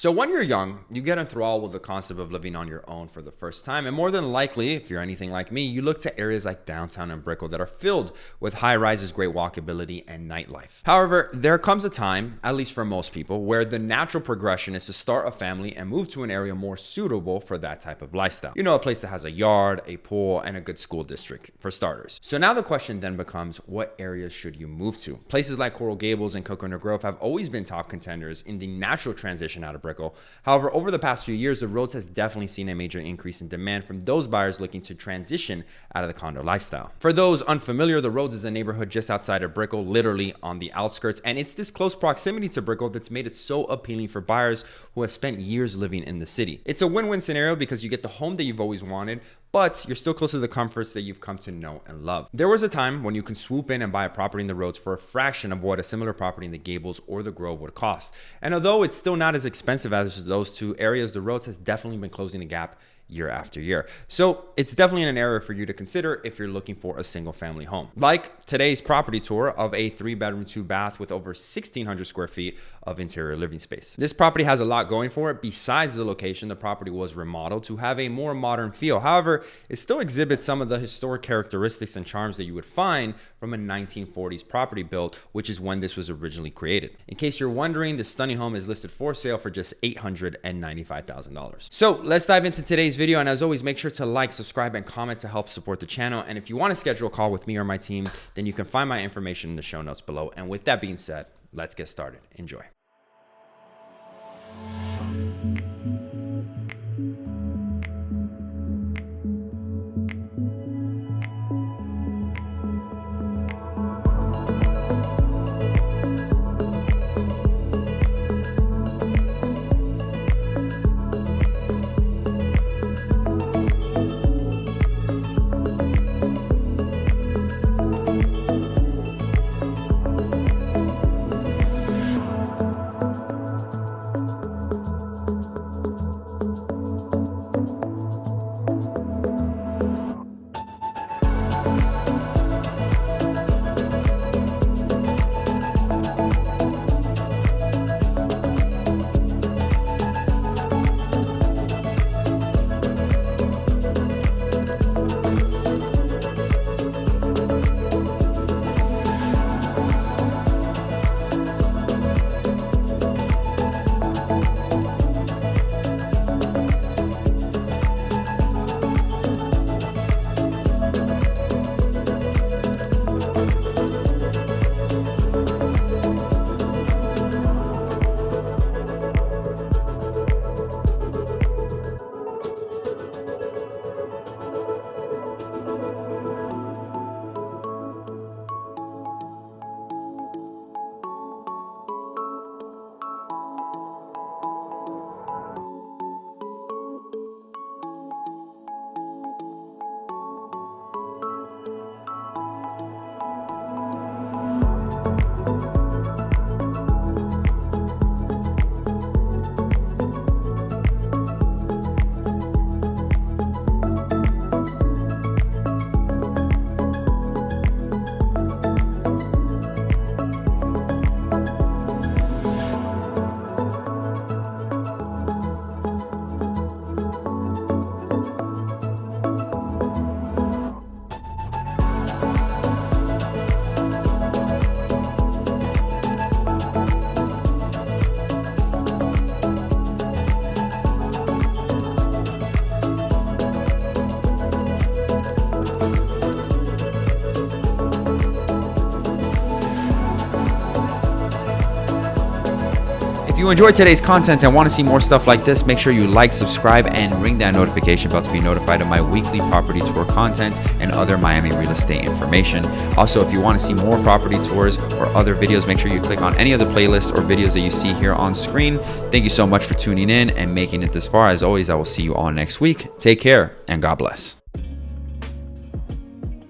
So when you're young, you get enthralled with the concept of living on your own for the first time. And more than likely, if you're anything like me, you look to areas like downtown and Brickell that are filled with high rises, great walkability, and nightlife. However, there comes a time, at least for most people, where the natural progression is to start a family and move to an area more suitable for that type of lifestyle. You know, a place that has a yard, a pool, and a good school district, for starters. So now the question then becomes, what areas should you move to? Places like Coral Gables and Coconut Grove have always been top contenders in the natural transition out of Brickell. However, over the past few years, the Roads has definitely seen a major increase in demand from those buyers looking to transition out of the condo lifestyle. For those unfamiliar, the Roads is a neighborhood just outside of Brickell, literally on the outskirts, and it's this close proximity to Brickell that's made it so appealing for buyers who have spent years living in the city. It's a win-win scenario because you get the home that you've always wanted, but you're still close to the comforts that you've come to know and love. There was a time when you can swoop in and buy a property in the Roads for a fraction of what a similar property in the Gables or the Grove would cost. And although it's still not as expensive as those two areas, the Roads has definitely been closing the gap year after year. So it's definitely an area for you to consider if you're looking for a single family home. Like today's property tour of a 3-bedroom, 2-bath with over 1,600 square feet of interior living space. This property has a lot going for it. Besides the location, the property was remodeled to have a more modern feel. However, it still exhibits some of the historic characteristics and charms that you would find from a 1940s property built, which is when this was originally created. In case you're wondering, the stunning home is listed for sale for just $895,000. So let's dive into today's video, and as always, make sure to like, subscribe, and comment to help support the channel. And if you want to schedule a call with me or my team, then you can find my information in the show notes below. And with that being said, let's get started. Enjoy. If you enjoyed today's content and want to see more stuff like this, make sure you like, subscribe, and ring that notification bell to be notified of my weekly property tour content and other Miami real estate information. Also, if you want to see more property tours or other videos, make sure you click on any of the playlists or videos that you see here on screen. Thank you so much for tuning in and making it this far. As always, I will see you all next week. Take care and God bless.